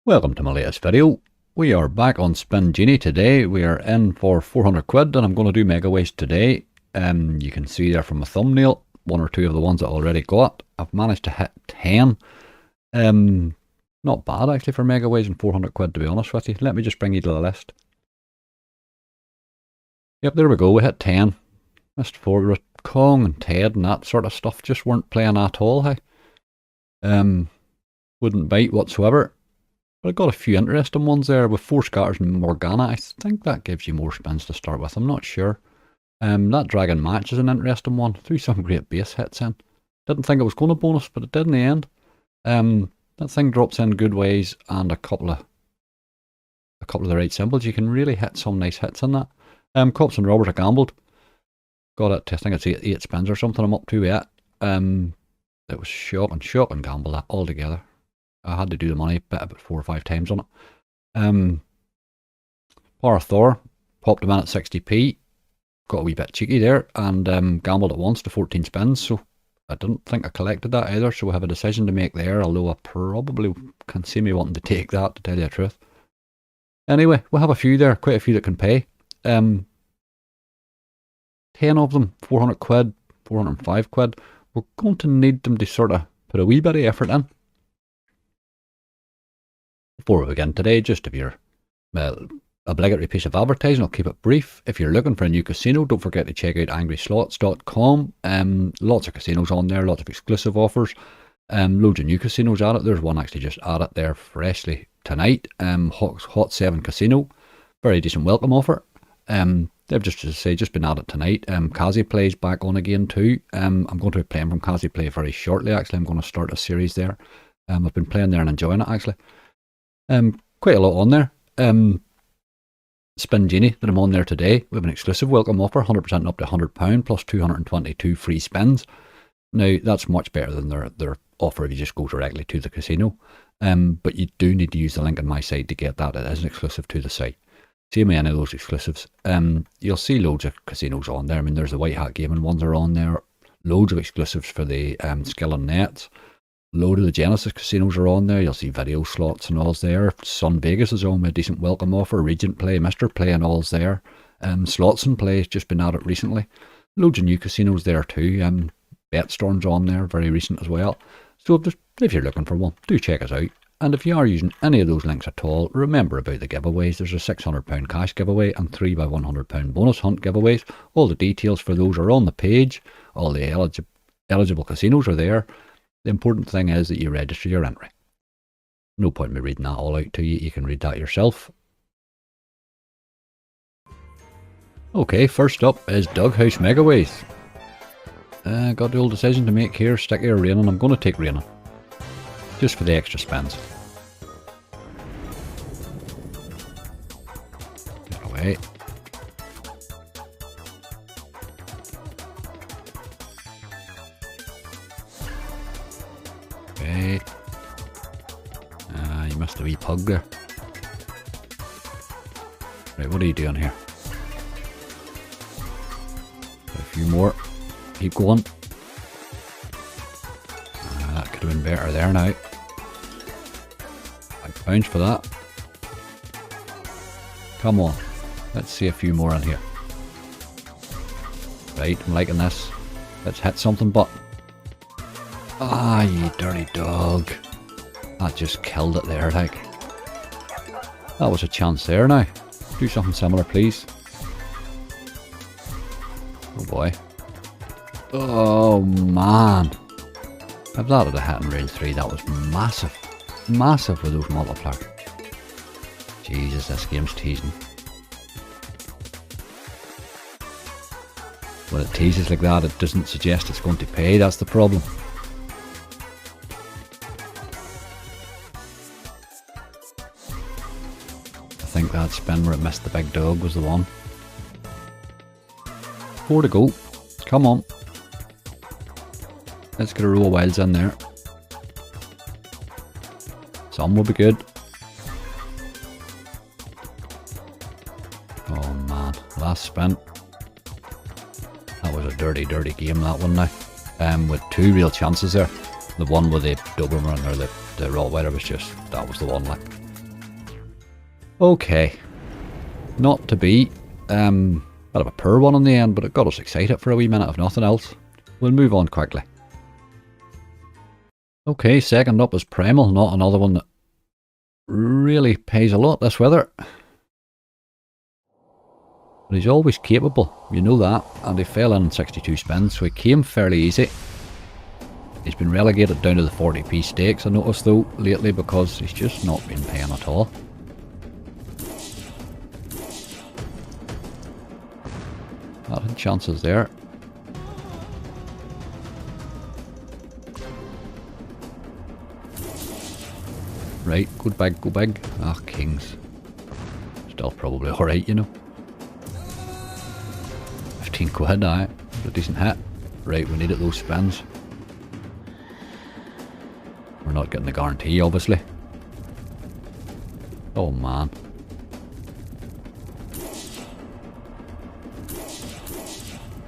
Welcome to my latest video. We are back on SpinGenie today. We are in for 400 quid and I'm going to do Megaways today. You can see there from the thumbnail, one or two of the ones I already got. I've managed to hit 10. Not bad actually for Megaways and 400 quid, to be honest with you. Let me just bring you to the list. Yep, there we go, we hit 10. Missed 4, Kong and Ted and that sort of stuff just weren't playing at all, hey. Wouldn't bite whatsoever. But I got a few interesting ones there with 4 scatters and Morgana. I think that gives you more spins to start with, I'm not sure. That Dragon Match is an interesting one. Threw some great base hits in. Didn't think it was going to bonus, but it did in the end. That thing drops in good ways and a couple of the right symbols. You can really hit some nice hits in that. Cops and Robbers, I gambled. Got it to, I think it's 8 spins or something I'm up to yet. It was shocking gamble that altogether. I had to do the money bet about 4 or 5 times on it. Power of Thor, popped him in at 60p. Got a wee bit cheeky there and gambled at once to 14 spins, so I didn't think I collected that either, so we have a decision to make there, although I probably can see me wanting to take that, to tell you the truth. Anyway, we'll have a few there, quite a few that can pay. 10 of them, 400 quid, 405 quid. We're going to need them to sort of put a wee bit of effort in. Before we begin today, just to be your obligatory piece of advertising, I'll keep it brief. If you're looking for a new casino, don't forget to check out angryslots.com. Lots of casinos on there, lots of exclusive offers, loads of new casinos at it. There's one actually just at it there freshly tonight. Hot 7 Casino, very decent welcome offer. They've just been at it tonight. Kazi Play's back on again too. I'm going to be playing from Kazi Play very shortly. Actually, I'm going to start a series there. I've been playing there and enjoying it actually. Quite a lot on there. SpinGenie that I'm on there today. We have an exclusive welcome offer, 100% up to £100 plus 222 free spins. Now that's much better than their offer if you just go directly to the casino. But you do need to use the link on my site to get that. It is an exclusive to the site. See me any of those exclusives. You'll see loads of casinos on there. I mean, there's the White Hat Gaming ones are on there. Loads of exclusives for the Skill and Nets. Load of the Genesis casinos are on there. You'll see video slots and all's there. Sun Vegas is on with a decent welcome offer. Regent Play, Mr. Play and all's there. Slots and Play has just been at it recently. Loads of new casinos there too. BetStorm's on there, very recent as well. So if you're looking for one, do check us out. And if you are using any of those links at all, remember about the giveaways. There's a £600 cash giveaway and 3 by £100 bonus hunt giveaways. All the details for those are on the page. All the eligible casinos are there. The important thing is that you register your entry. No point in me reading that all out to you. You can read that yourself. Okay, first up is House Megaways. Got the old decision to make here, sticky or raining. I'm going to take raining. Just for the extra spins. Get away. Okay. You missed a wee pug there. Right, what are you doing here? A few more. Keep going. That could have been better there now. Big bounce for that. Come on. Let's see a few more in here. Right, I'm liking this. Let's hit something, but... Ah, you dirty dog. That just killed it there, like. That was a chance there now. Do something similar, please. Oh boy. Oh man. If that had a hit in round 3, that was massive. Massive with those multipliers. Jesus, this game's teasing. When it teases like that, it doesn't suggest it's going to pay, that's the problem. I think that spin where it missed the big dog was the one. 4 to go. Come on. Let's get a row of wilds in there. Some will be good. Oh man, last spin. That was a dirty game, that one now. With 2 real chances there. The one with the Doberman or the Rottweiler was just, that was the one, like. Okay. Not to be. Bit of a poor one in the end, but it got us excited for a wee minute if nothing else. We'll move on quickly. Okay, second up is Primal, not another one that really pays a lot this weather. But he's always capable, you know that, and he fell in 62 spins, so he came fairly easy. He's been relegated down to the 40p stakes, I noticed though, lately, because he's just not been paying at all. That had chances there. Right, go big, go big. Ah, kings. Still probably alright, you know. 15 quid, aye. A decent hit. Right, we needed those spins. We're not getting the guarantee, obviously. Oh, man.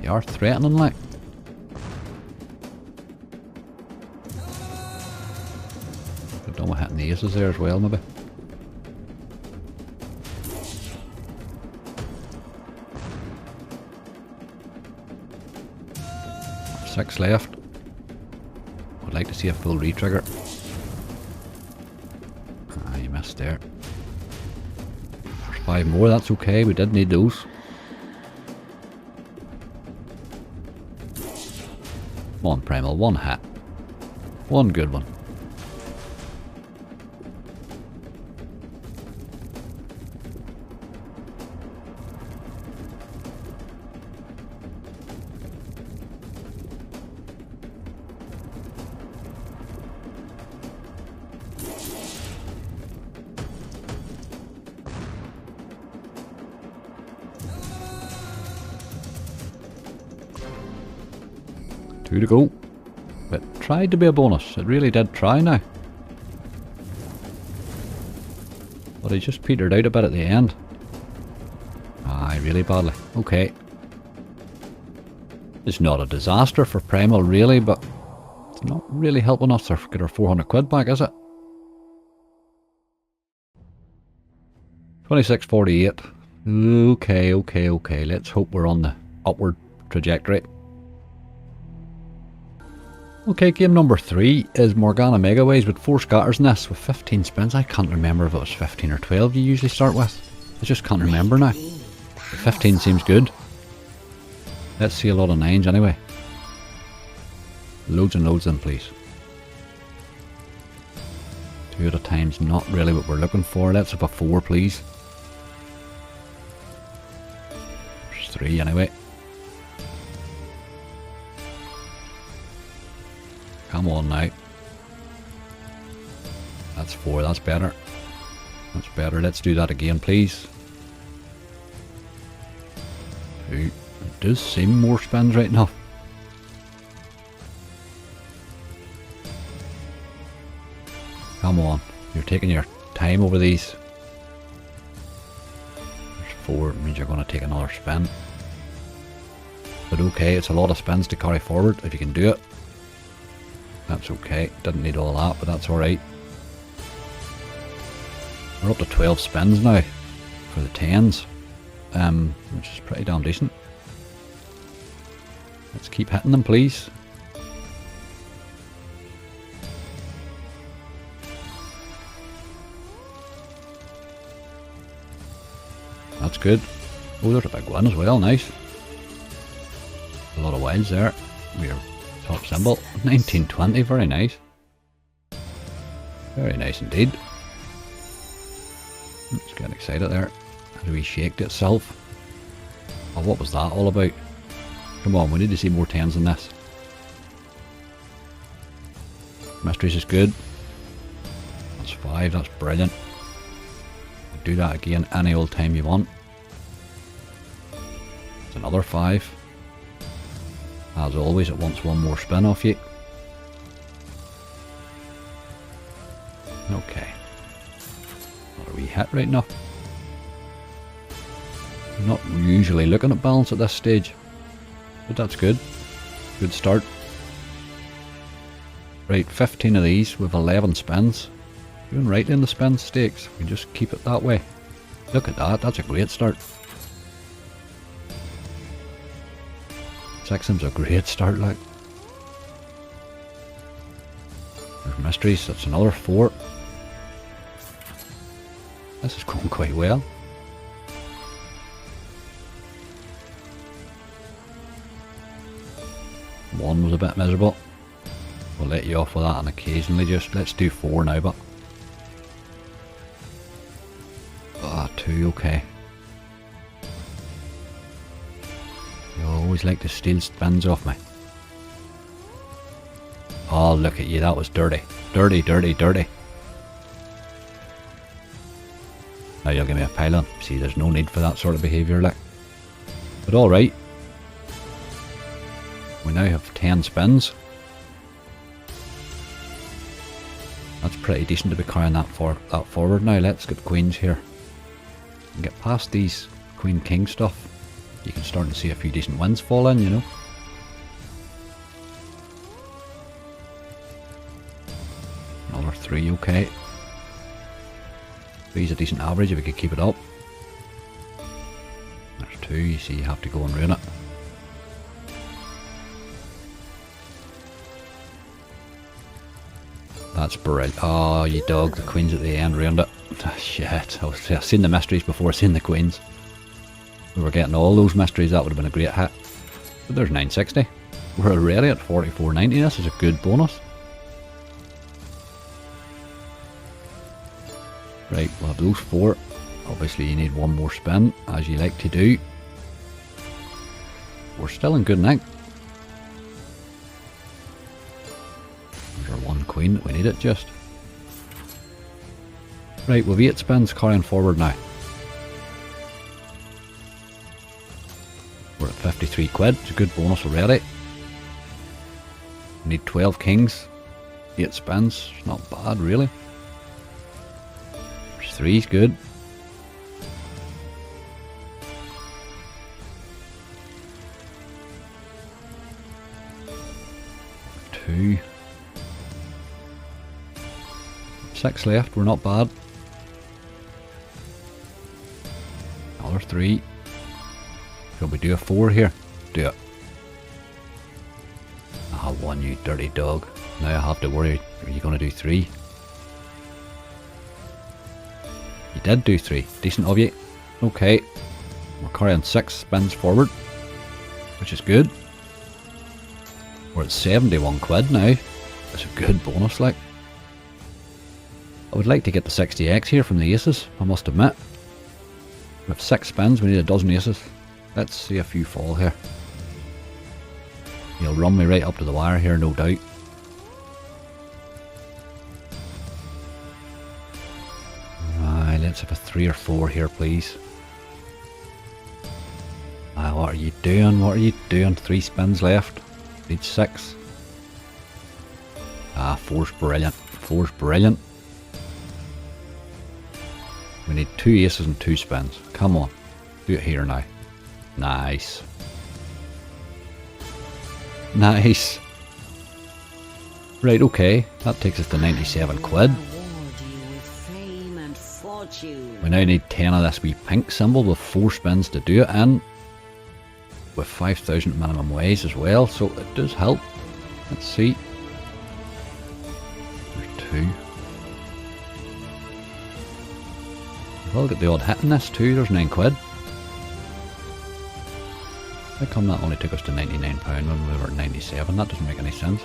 You are threatening, like. Could have done with hitting the aces there as well, maybe. 6 left. I'd like to see a full retrigger. Ah, you missed there. There's 5 more, that's okay, we did need those. Come on, Primal, one hit. One good one. Two to go. It tried to be a bonus. It really did try now. But he just petered out a bit at the end. Aye, really badly. Okay. It's not a disaster for Primal really, but it's not really helping us to get our 400 quid back, is it? 26.48. Okay. Let's hope we're on the upward trajectory. Okay, game number 3 is Morgana Megaways with 4 scatters in this with 15 spins. I can't remember if it was 15 or 12 you usually start with. I just can't remember now. 15 seems good. Let's see a lot of 9s anyway. Loads and loads in, please. 2 at a time's not really what we're looking for. Let's have a 4, please. There's 3 anyway. Come on now. That's 4, that's better. That's better. Let's do that again, please. 2. It does seem more spins right enough. Come on. You're taking your time over these. There's 4. It means you're going to take another spin. But okay, it's a lot of spins to carry forward if you can do it. That's okay. Didn't need all that, but that's alright. We're up to 12 spins now for the 10s, which is pretty damn decent. Let's keep hitting them, please. That's good. Oh, there's a big one as well. Nice. A lot of wilds there. We're top symbol. 1920. Very nice. Very nice indeed. It's getting excited there. How we shaked itself. Oh, what was that all about? Come on, we need to see more 10s than this. Mysteries is good. That's 5, that's brilliant. Do that again any old time you want. It's another 5. As always, it wants one more spin off you. Okay. What are we hit right now? I'm not usually looking at balance at this stage, but that's good. Good start. Right, 15 of these with 11 spins. Doing right in the spin stakes. We just keep it that way. Look at that, that's a great start. Sexham's a great start, like. There's mysteries, that's another 4. This is going quite well. One was a bit miserable. We'll let you off with that, and occasionally just let's do 4 now, but 2, okay. You always like to steal spins off me. Oh, look at you, that was dirty. Dirty, dirty, dirty. Now you'll give me a pylon. See, there's no need for that sort of behaviour, like. But alright. We now have 10 spins. That's pretty decent to be carrying that forward now. Let's get queens here. And get past these queen king stuff. You can start to see a few decent wins fall in, you know. Another 3, okay. 3's a decent average if we could keep it up. There's 2, you see you have to go and ruin it. That's brilliant. Oh, you dog, the queens at the end ruined it. Oh, shit, I've seen the mysteries before I've seen the queens. If we were getting all those mysteries, that would have been a great hit. But there's 960. We're already at 44.90, this is a good bonus. Right, we'll have those 4. Obviously you need one more spin, as you like to do. We're still in good nick. There's our 1 queen that we need it just. Right, we've 8 spins carrying forward now. We're at 53 quid, it's a good bonus already. We need 12 kings, 8 spins, it's not bad really. 3's good. Two. 6 left, we're not bad. Another 3. Shall we do a 4 here? Do it. Ah, 1, you dirty dog. Now I have to worry, are you going to do 3? You did do 3. Decent of you. Okay. We're carrying 6 spins forward, which is good. We're at 71 quid now. That's a good bonus, like. I would like to get the 60x here from the aces, I must admit. We have 6 spins, we need a dozen aces. Let's see a few fall here. He'll run me right up to the wire here, no doubt. Let's have a 3 or 4 here, please. What are you doing? What are you doing? 3 spins left. Need 6. 4's brilliant. 4's brilliant. We need 2 aces and 2 spins. Come on. Do it here now. Nice. Nice. Right, okay. That takes us to 97 quid. We now need 10 of this wee pink symbol with 4 spins to do it, and with 5,000 minimum ways as well, so it does help. Let's see. There's 2. We'll get the odd hit in this too. There's 9 quid. How come that only took us to £99 when we were at 97? That doesn't make any sense.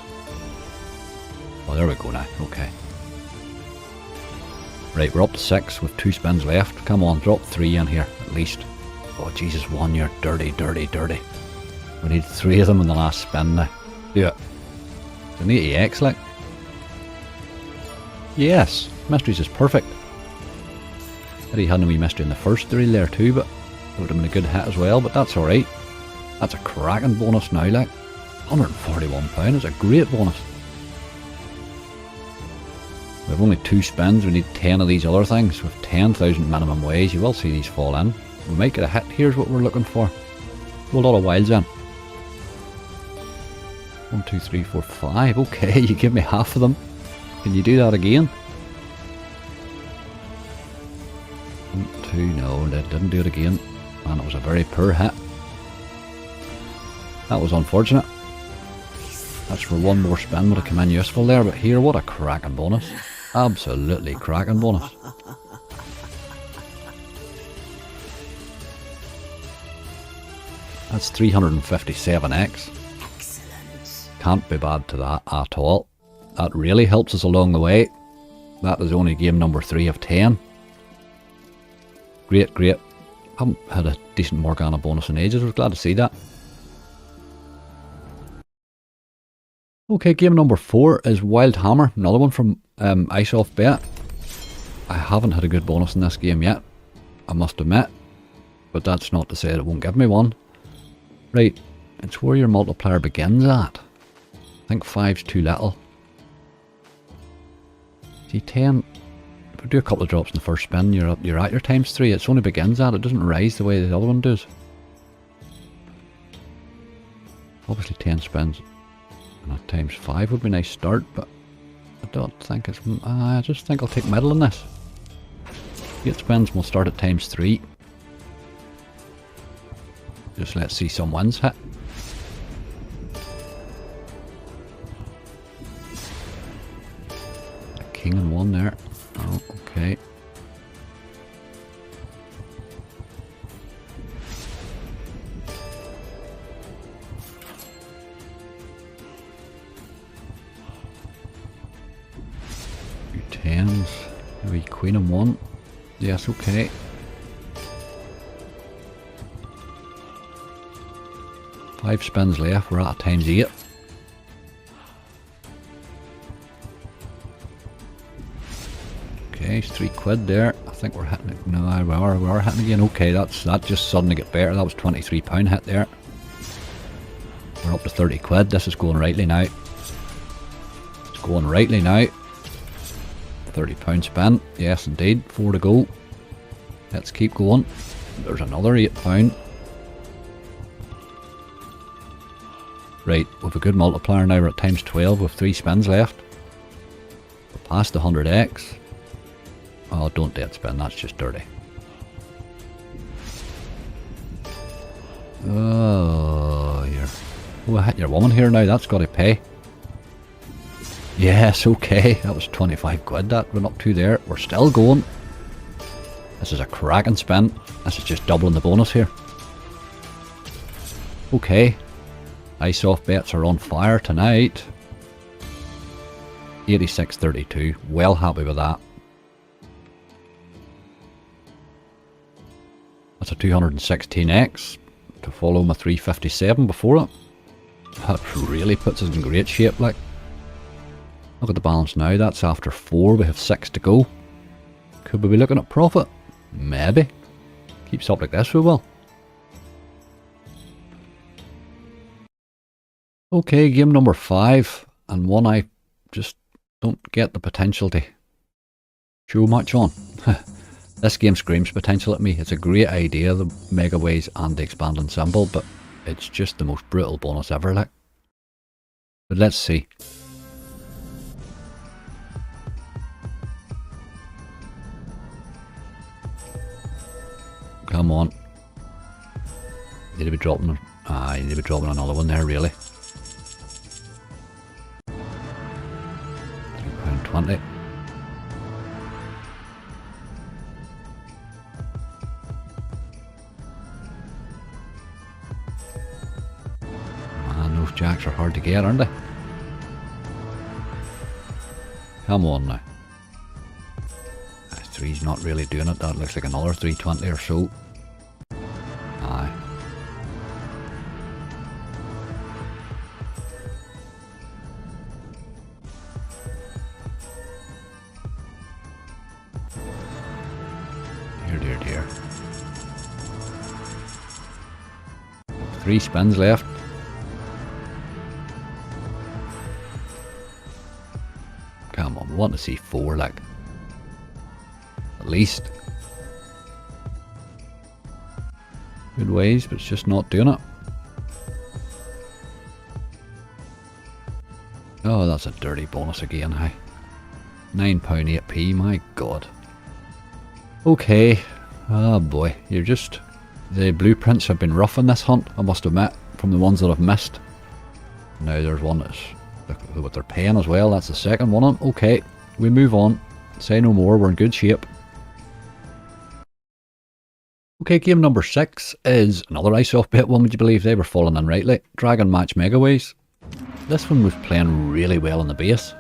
Oh, there we go now. Okay. Right, we're up to 6 with 2 spins left. Come on, drop 3 in here, at least. Oh, Jesus, 1, you're dirty, dirty, dirty. We need 3 of them in the last spin now. Do it. It's an 80x, like. Yes, mysteries is perfect. Had he had a wee mystery in the first reel there too, but it would have been a good hit as well, but that's alright. That's a cracking bonus now, like. £141 is a great bonus. We have only 2 spins, we need 10 of these other things. With 10,000 minimum ways, you will see these fall in. We might get a hit, here's what we're looking for. A lot of wilds in. 1, 2, 3, 4, 5, okay, you give me half of them. Can you do that again? 1, 2. No, they didn't do it again. And it was a very poor hit. That was unfortunate. That's for one more spin would have come in useful there, but here, what a cracking bonus. Absolutely cracking bonus. That's 357x. Excellent. Can't be bad to that at all. That really helps us along the way. That is only game number 3 of 10. Great, great. Haven't had a decent Morgana bonus in ages. I was glad to see that. Okay, game number 4 is Wild Hammer. Another one from Ice Off Bet. I haven't had a good bonus in this game yet, I must admit. But that's not to say that it won't give me one. Right, it's where your multiplier begins at. I think 5's too little. See, 10, if we do a couple of drops in the first spin, you're at your times 3. It's only begins at, it doesn't rise the way the other one does. Obviously 10 spins and at times 5 would be a nice start, but I don't think it's, I just think I'll take middle in this. 8 spins we'll start at times 3. Just let's see some wins hit. King and 1 there. Oh, okay. Two 10s. Maybe queen and 1. Yes, okay. 5 spins left, we're at times 8. Okay, it's 3 quid there. I think we're hitting it. No, we are hitting again. Okay, that just suddenly got better. That was £23 hit there. We're up to 30 quid. This is going rightly now. It's going rightly now. £30 spin. Yes, indeed. 4 to go. Let's keep going. There's another £8. Right, with a good multiplier now, we're at times 12 with 3 spins left. We're past the 100x. Oh, don't dead spin, that's just dirty. Oh, I hit your woman here now, that's got to pay. Yes, okay, that was 25 quid that went up to there. We're still going. This is a cracking spin. This is just doubling the bonus here. Okay. Ice Off Bets are on fire tonight. 86.32. Well happy with that. That's a 216x to follow my 357 before it. That really puts us in great shape. Like, look at the balance now. That's after 4. We have 6 to go. Could we be looking at profit? Maybe. Keeps up like this, we will. Okay, game number 5, and one I just don't get the potential to show much on. This game screams potential at me. It's a great idea, the Megaways and the expanding symbol, but it's just the most brutal bonus ever, like. But let's see. Come on. You need to be dropping, you need to be dropping another one there, really. £3.20. Man, those jacks are hard to get, aren't they? Come on now. Three's not really doing it. That looks like another 320 or so. Aye. Dear, dear, dear. 3 spins left. Come on, we want to see 4, like. At least. Good ways, but it's just not doing it. Oh, that's a dirty bonus again, hey. £9.8p, my god. Okay, Oh boy, you're just... The blueprints have been rough in this hunt, I must admit, from the ones that I've missed. Now there's one that's... Look at what they're paying as well, that's the second one. Okay, we move on. Say no more, we're in good shape. Okay, game number 6 is another ice off bit one, would you believe? They were falling in rightly. Dragon Match Megaways. This one was playing really well in the base.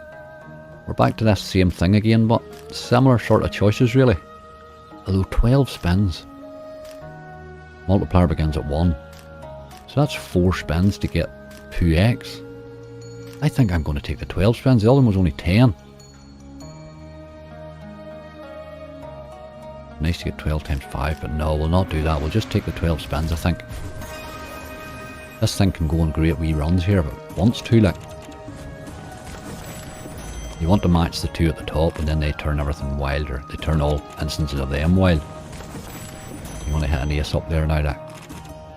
We're back to this same thing again, but similar sort of choices really. Although 12 spins. Multiplier begins at 1. So that's 4 spins to get 2x. I think I'm going to take the 12 spins, the other one was only 10. Nice to get 12 times 5, but no, we'll not do that. We'll just take the 12 spins, I think. This thing can go on great wee runs here, but it wants to, like. You want to match the 2 at the top, and then they turn everything wild, or they turn all instances of them wild. You want to hit an ace up there now, like.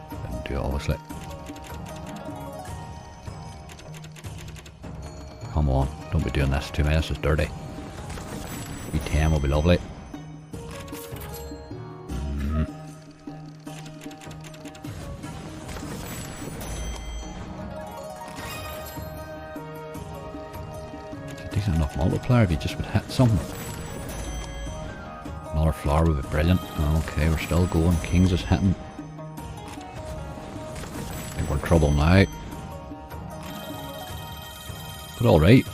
Didn't do it, obviously. Come on, don't be doing this to me, this is dirty. Wee 10 will be lovely. Decent enough multiplier if you just would hit something. Another flower would be brilliant. Okay, we're still going. Kings is hitting. I think we're in trouble now. But alright.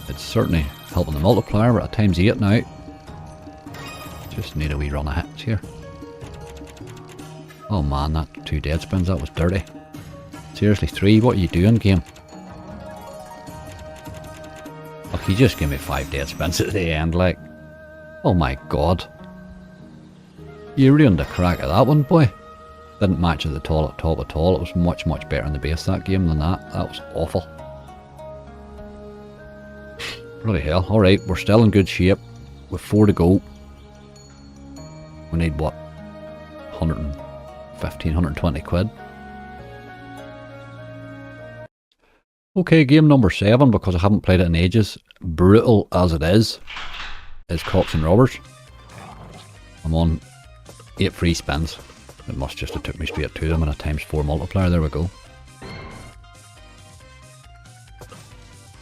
It's certainly helping the multiplier. We're at times 8 now. Just need a wee run of hits here. Oh man, that 2 dead spins, that was dirty. Seriously, 3, what are you doing, game? You just give me 5 dead spins at the end, like. Oh my god. You ruined the crack of that one, boy. Didn't match at the top at all. It was much, much better in the base that game than that. That was awful. Bloody hell. Alright, we're still in good shape. With 4 to go. We need what? 115, 120 quid. Okay, game number 7, because I haven't played it in ages, brutal as it is Cops and Robbers. I'm on 8 free spins. It must just have took me straight to them and a times 4 multiplier, there we go.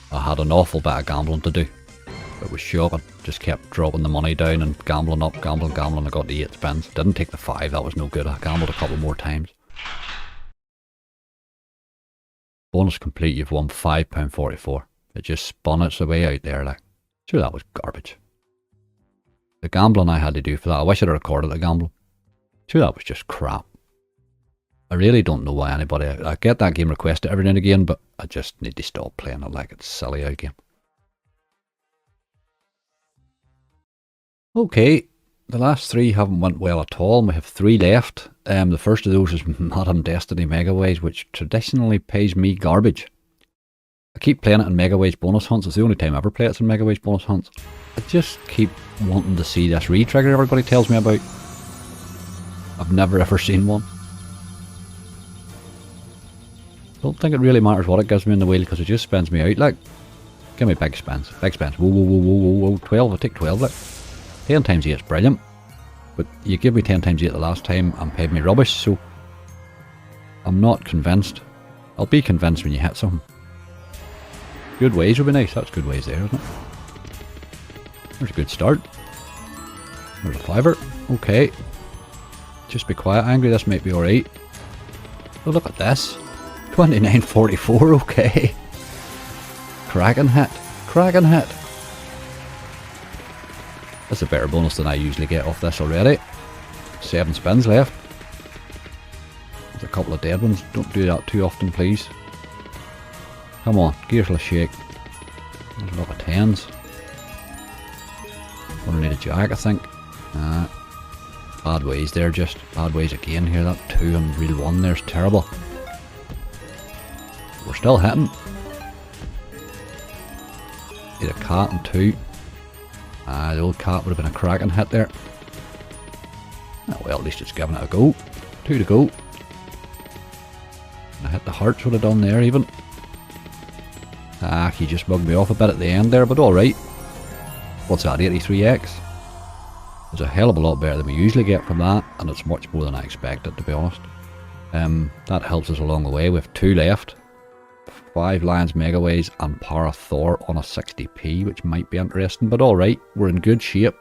I had an awful bit of gambling to do. It was shocking, just kept dropping the money down and gambling up, gambling, I got the 8 spins. Didn't take the 5, that was no good, I gambled a couple more times. Bonus complete, you've won £5.44. It just spun its way out there, like. Sure, that was garbage. The gambling I had to do for that, I wish I'd recorded the gambling. Sure, that was just crap. I really don't know why anybody, I get that game requested every now and again, but I just need to stop playing it, like it's silly out game. Okay, the last 3 haven't went well at all, and we have 3 left. The first of those is Madam Destiny Megaways, which traditionally pays me garbage. I keep playing it in Megaways bonus hunts. It's the only time I ever play it in Megaways bonus hunts. I just keep wanting to see this re-trigger everybody tells me about. I've never ever seen one. Don't think it really matters what it gives me in the wheel, because it just spins me out, like. Give me big spins, big spins. Whoa, whoa, whoa, whoa, whoa, whoa. 12, I take 12, like. 10 times 8 is brilliant. But you give me 10 times 8 the last time and paid me rubbish, so I'm not convinced. I'll be convinced when you hit something. Good ways would be nice. That's good ways there, isn't it? There's a good start. There's a fiver. Okay. Just be quiet, Angry. This might be alright. Oh, look at this. 29.44. Okay. Cracking hit. Cracking hit. That's a better bonus than I usually get off this already. 7 spins left. There's a couple of dead ones. Don't do that too often, please. Come on, give yourself a shake. There's a lot of 10s. Gonna need a jack, I think. Bad ways there, just. Bad ways again here. That 2 and reel 1 there's terrible. We're still hitting. Need a cat and 2. The old cat would have been a cracking hit there. Oh, well, at least it's giving it a go. 2 to go. I hit the hearts, would have done there even. He just bugged me off a bit at the end there, but alright. What's that, 83x? It's a hell of a lot better than we usually get from that, and it's much more than I expected, to be honest. That helps us along the way. We have 2 left. 5 Lions Megaways and Para Thor on a 60p, which might be interesting, but alright, we're in good shape.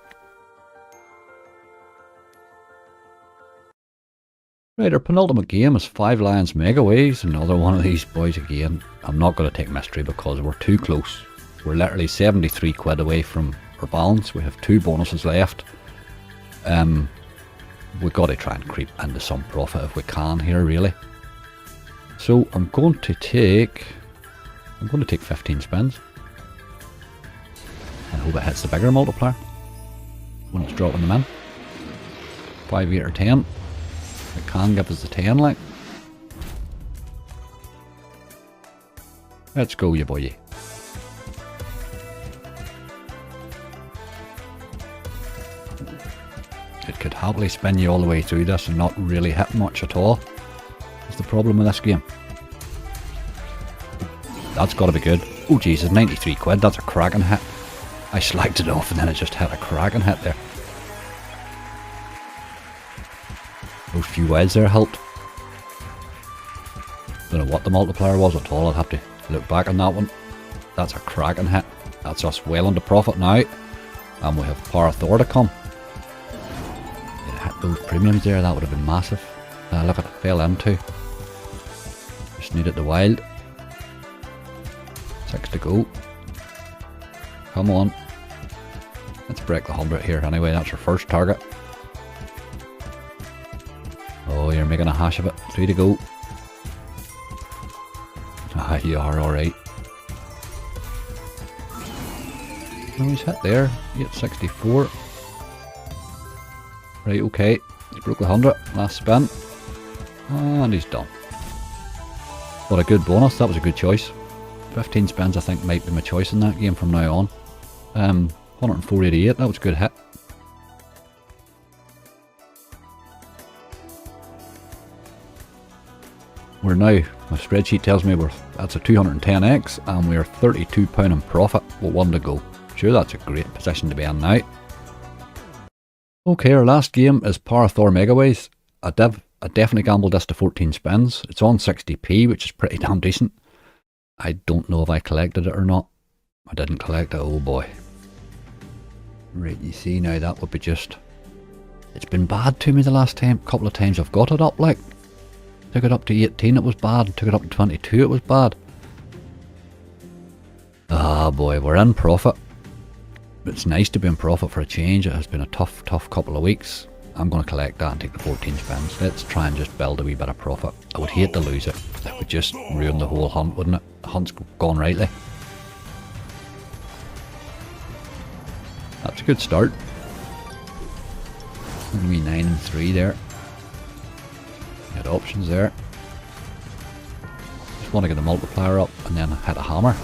Right, our penultimate game is 5 Lions Megaways, another one of these boys again. I'm not going to take mystery because we're too close. We're literally 73 quid away from our balance. We have 2 bonuses left. We've got to try and creep into some profit if we can here, really. So I'm going to take 15 spins. And hope it hits the bigger multiplier when it's dropping them in. 5, 8 or 10. It can give us the 10, like. Let's go, you boy. It could happily spin you all the way through this and not really hit much at all. That's the problem with this game. That's got to be good. Oh Jesus, 93 quid, that's a cracking hit. I slacked it off and then it just hit a cracking hit there. Those few wides there helped. Don't know what the multiplier was at all, I'd have to look back on that one. That's a cracking hit. That's us well into profit now. And we have Para Thor to come. Hit those premiums there, that would have been massive. Look at it, fell into. Just needed the wild. 6 to go. Come on. Let's break the 100 here anyway, that's our first target. Oh, you're making a hash of it. 3 to go. Ah, you are alright. No, he's hit there. 864. Right, okay. He broke the 100. Last spin. And he's done. What a good bonus. That was a good choice. 15 spins I think might be my choice in that game from now on. 104.88. That was a good hit. We're now, my spreadsheet tells me that's a 210x and we're £32 in profit with 1 to go. Sure, that's a great position to be in now. Okay, our last game is Para Thor Megaways. I definitely gambled this to 14 spins. It's on 60p, which is pretty damn decent. I don't know if I collected it or not. I didn't collect it, oh boy. Right, you see now that would be just... It's been bad to me the last couple of times I've got it up, like. Took it up to 18, it was bad. Took it up to 22, it was bad. Ah boy, we're in profit. It's nice to be in profit for a change. It has been a tough couple of weeks. I'm going to collect that and take the 14 spins. Let's try and just build a wee bit of profit. I would hate to lose it. It would just ruin the whole hunt, wouldn't it? The hunt's gone rightly. That's a good start. Maybe 9 and 3 there. Get options there. Just want to get the multiplier up and then hit a hammer.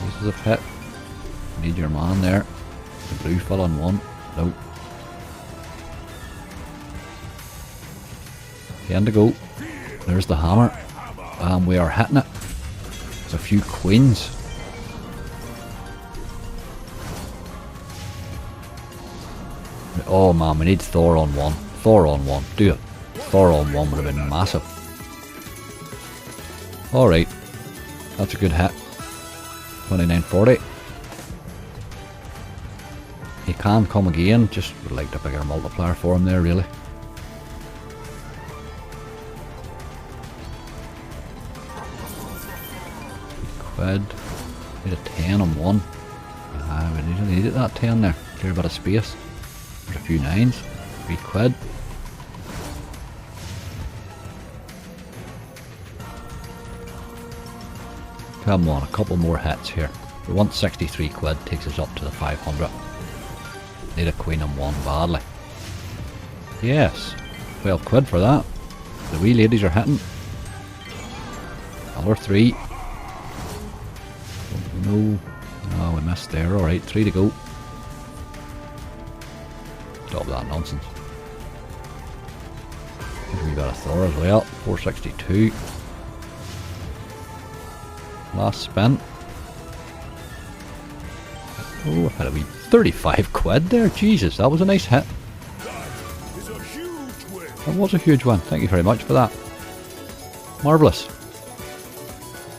This is a pit. Need your man there. The blue fell on 1. Nope. 10 to go. There's the hammer. And we are hitting it. There's a few queens. Oh man, we need Thor on 1. Thor on 1. Do it. Thor on 1 would have been massive. Alright. That's a good hit. 29.40. He can come again. Just would like a bigger multiplier for him there, really. Quid. Need a 10 on 1. We needed that 10 there. Clear a bit of space. There's a few 9s. 3 quid. Come on, a couple more hits here. We want 63 quid, takes us up to the 500. Need a queen on 1 badly. Yes, 12 quid for that. The wee ladies are hitting. Another 3. No, we missed there. Alright, 3 to go. Stop that nonsense. We got a Thor as well. 462. Last spin. Oh, I've had a wee 35 quid there. Jesus, that was a nice hit. That was a huge one. Thank you very much for that. Marvellous.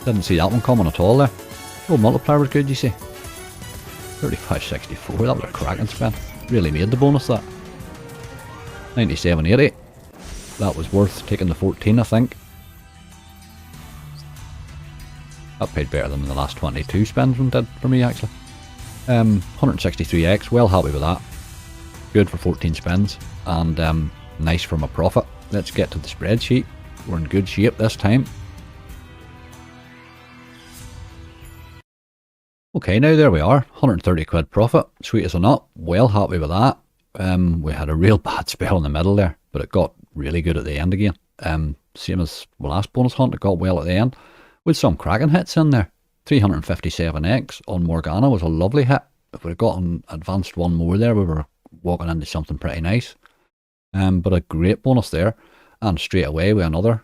Didn't see that one coming at all there. Oh, multiplier was good, you see. 35.64, that was a cracking spin. Really made the bonus, that. 97.80. That was worth taking the 14, I think. That paid better than the last 22 spins one did for me, actually. 163x, well happy with that. Good for 14 spins, and nice for my profit. Let's get to the spreadsheet. We're in good shape this time. Okay, now there we are, 130 quid profit, sweet as a nut, well happy with that. We had a real bad spell in the middle there, but it got really good at the end again. Same as the last bonus hunt, it got well at the end, with some cracking hits in there. 357x on Morgana was a lovely hit. If we'd gotten advanced one more there, we were walking into something pretty nice. But a great bonus there, and straight away with another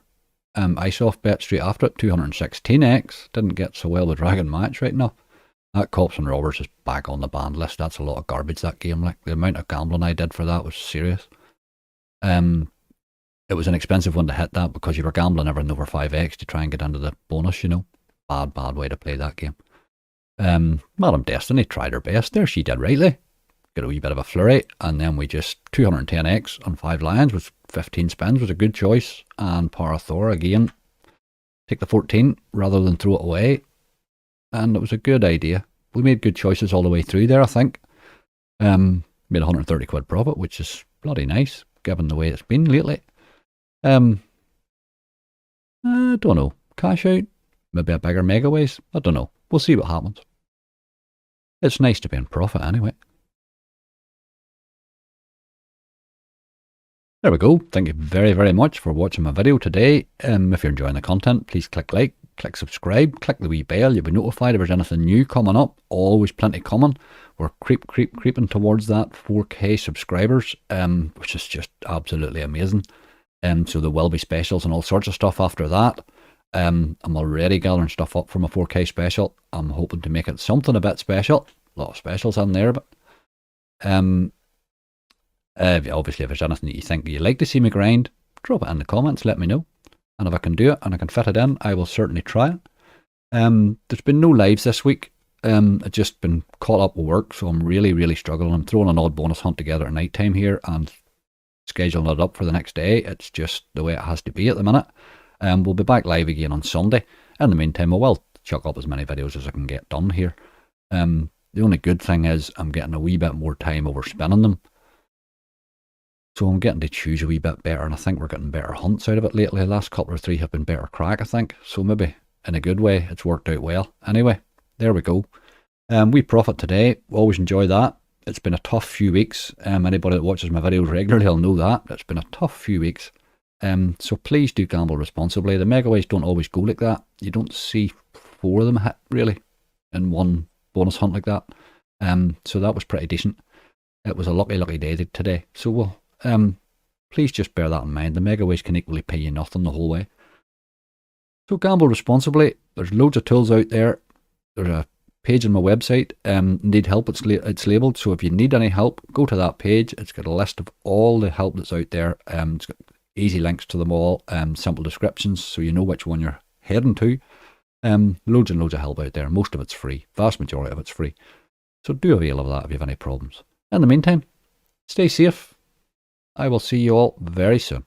ice off bet straight after it, 216x. Didn't get so well with Dragon Match right now. That Cops and Robbers is back on the banned list. That's a lot of garbage, that game. Like, the amount of gambling I did for that was serious. It was an expensive one to hit that because you were gambling everything over 5x to try and get into the bonus, you know. Bad way to play that game. Madam Destiny tried her best there. She did rightly. Got a wee bit of a flurry, and then we just 210x on 5 Lions with 15 spins was a good choice. And Para Thor again. Take the 14 rather than throw it away. And it was a good idea. We made good choices all the way through there, I think. Made 130 quid profit, which is bloody nice, given the way it's been lately. I don't know. Cash out? Maybe a bigger Megaways? I don't know. We'll see what happens. It's nice to be in profit anyway. There we go. Thank you very, very much for watching my video today. If you're enjoying the content, please click like, click subscribe, click the wee bell. You'll be notified if there's anything new coming up. Always plenty coming. We're creeping towards that 4K subscribers, which is just absolutely amazing. So there will be specials and all sorts of stuff after that. I'm already gathering stuff up for my 4K special. I'm hoping to make it something a bit special. A lot of specials in there, but obviously if there's anything that you think you'd like to see me grind, drop it in the comments, let me know. And if I can do it and I can fit it in, I will certainly try it. There's been no lives this week. I've just been caught up with work, so I'm really struggling. I'm throwing an odd bonus hunt together at night time here and scheduling it up for the next day. It's just the way it has to be at the minute. We'll be back live again on Sunday. In the meantime, I will chuck up as many videos as I can get done here. The only good thing is I'm getting a wee bit more time over spinning them. So I'm getting to choose a wee bit better, and I think we're getting better hunts out of it lately. The last couple or three have been better crack, I think. So maybe in a good way, it's worked out well. Anyway, there we go. We profit today. Always enjoy that. It's been a tough few weeks. Anybody that watches my videos regularly will know that. It's been a tough few weeks. So please do gamble responsibly. The Megaways don't always go like that. You don't see 4 of them hit, really, in one bonus hunt like that. So that was pretty decent. It was a lucky day today. So we'll... please just bear that in mind. The Megaways can equally pay you nothing the whole way. So gamble responsibly. There's loads of tools out there. There's a page on my website. Need help, it's labelled. So if you need any help, go to that page. It's got a list of all the help that's out there. It's got easy links to them all. Simple descriptions so you know which one you're heading to. Loads and loads of help out there. Most of it's free. Vast majority of it's free. So do avail of that if you have any problems. In the meantime, stay safe. I will see you all very soon.